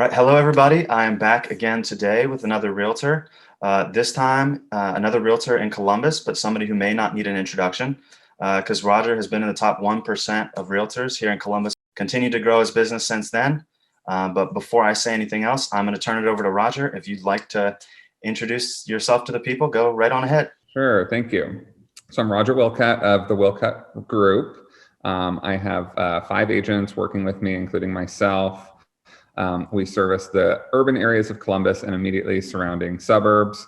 All right, hello everybody. I am back again today with another realtor. This time, another realtor in Columbus, but somebody who may not need an introduction because Roger has been in the top 1% of realtors here in Columbus, continued to grow his business since then. But before I say anything else, I'm going to turn it over to Roger. If you'd like to introduce yourself to the people, go right on ahead. Sure, thank you. So I'm Roger Wilcutt of the Wilcutt Group. I have 5 agents working with me, including myself. We service the urban areas of Columbus and immediately surrounding suburbs.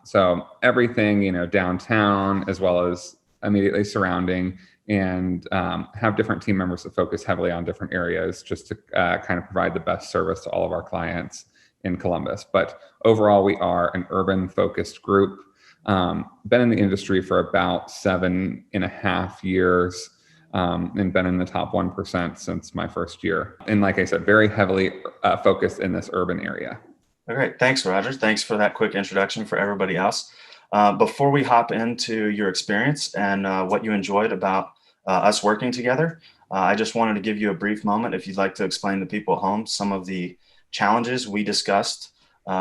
So everything, downtown as well as immediately surrounding, and have different team members that focus heavily on different areas just to kind of provide the best service to all of our clients in Columbus. But overall, we are an urban focused group. Been in the industry for about 7.5 years. And been in the top 1% since my first year. And like I said, very heavily focused in this urban area. All right. Thanks, Roger. Thanks for that quick introduction for everybody else. Before we hop into your experience and what you enjoyed about us working together, I just wanted to give you a brief moment if you'd like to explain to people at home some of the challenges we discussed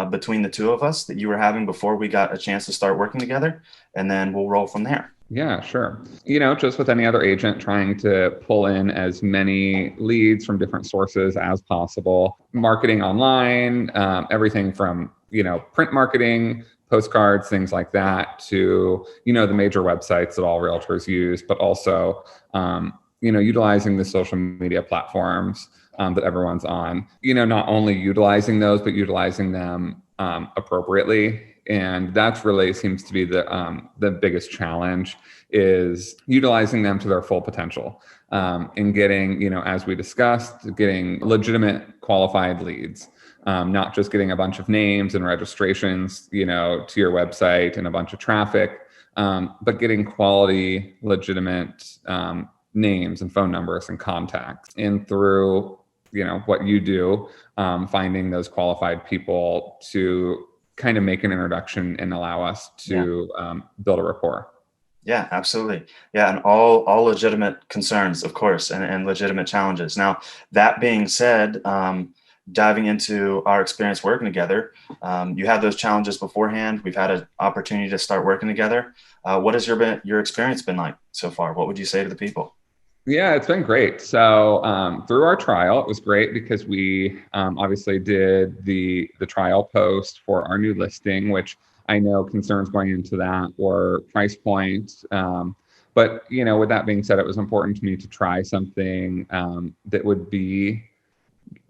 between the two of us that you were having before we got a chance to start working together, and then we'll roll from there. Yeah, sure. Just with any other agent, trying to pull in as many leads from different sources as possible. Marketing online, everything from, print marketing, postcards, things like that, to, the major websites that all realtors use, but also, utilizing the social media platforms that everyone's on. Not only utilizing those, but utilizing them appropriately. And that's really seems to be the biggest challenge, is utilizing them to their full potential, and getting, as we discussed, getting legitimate qualified leads, not just getting a bunch of names and registrations, to your website and a bunch of traffic, but getting quality, legitimate names and phone numbers and contacts. And through, what you do, finding those qualified people to kind of make an introduction and allow us to build a rapport. Yeah, absolutely. Yeah, and all legitimate concerns, of course, and legitimate challenges. Now, that being said, diving into our experience working together, you had those challenges beforehand. We've had an opportunity to start working together. What has your experience been like so far? What would you say to the people? Yeah, it's been great. So through our trial, it was great because we obviously did the trial post for our new listing, which I know concerns going into that were price point. But, with that being said, it was important to me to try something that would be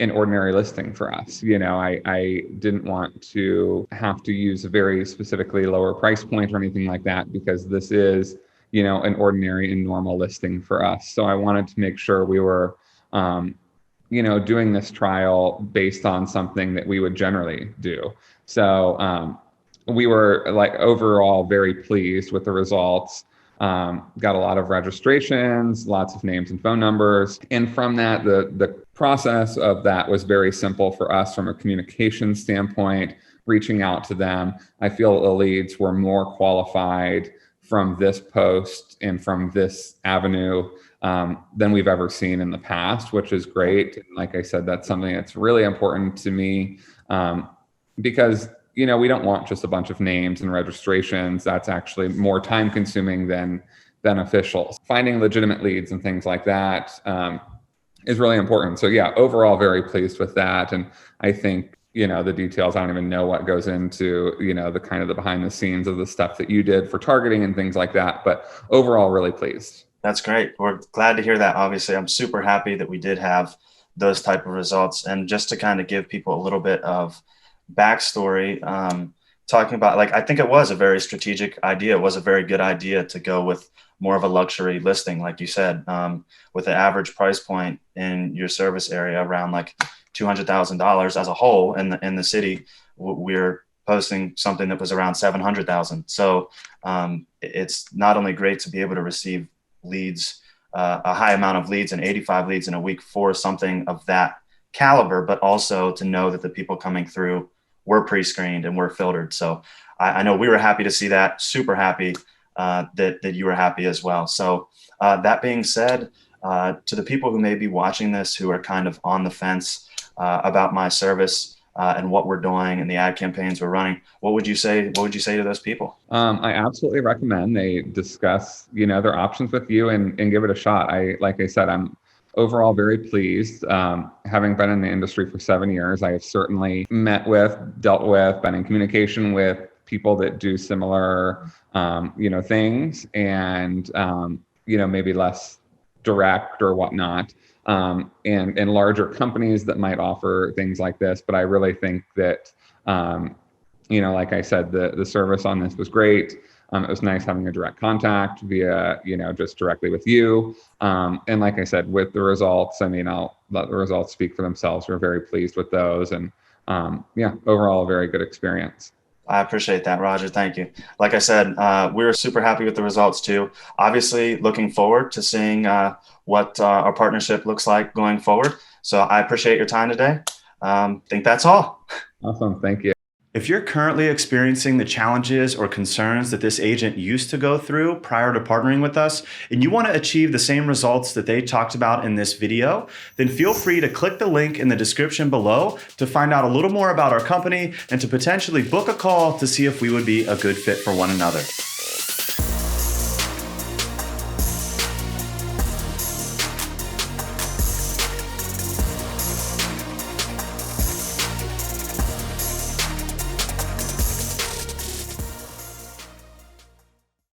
an ordinary listing for us. I didn't want to have to use a very specifically lower price point or anything like that, because this is an ordinary and normal listing for us. So I wanted to make sure we were, doing this trial based on something that we would generally do. So we were overall very pleased with the results. Got a lot of registrations, lots of names and phone numbers. And from that, the process of that was very simple for us from a communication standpoint, reaching out to them. I feel the leads were more qualified from this post and from this avenue than we've ever seen in the past, which is great. And like I said, that's something that's really important to me, because, we don't want just a bunch of names and registrations. That's actually more time consuming than beneficial. Finding legitimate leads and things like that is really important. So yeah, overall, very pleased with that. And I think, the details, I don't even know what goes into, the kind of the behind the scenes of the stuff that you did for targeting and things like that. But overall, really pleased. That's great. We're glad to hear that. Obviously, I'm super happy that we did have those type of results. And just to kind of give people a little bit of backstory, talking about, I think it was a very strategic idea. It was a very good idea to go with more of a luxury listing, like you said, with an average price point in your service area around $200,000 as a whole in the city. We're posting something that was around 700,000. So it's not only great to be able to receive leads, a high amount of leads, and 85 leads in a week for something of that caliber, but also to know that the people coming through were pre-screened and were filtered. So I know we were happy to see that, super happy that you were happy as well. So that being said, To the people who may be watching this who are kind of on the fence about my service and what we're doing and the ad campaigns we're running, what would you say? What would you say to those people? I absolutely recommend they discuss, their options with you and give it a shot. Like I said, I'm overall very pleased. Having been in the industry for 7 years, I have certainly met with, dealt with, been in communication with people that do similar, things, and maybe less direct or whatnot, and larger companies that might offer things like this. But I really think that, like I said, the service on this was great. It was nice having a direct contact via, just directly with you. And like I said, with the results, I'll let the results speak for themselves. We're very pleased with those. And overall, a very good experience. I appreciate that, Roger. Thank you. Like I said, we're super happy with the results too. Obviously, looking forward to seeing what our partnership looks like going forward. So I appreciate your time today. Think that's all. Awesome. Thank you. If you're currently experiencing the challenges or concerns that this agent used to go through prior to partnering with us, and you want to achieve the same results that they talked about in this video, then feel free to click the link in the description below to find out a little more about our company and to potentially book a call to see if we would be a good fit for one another.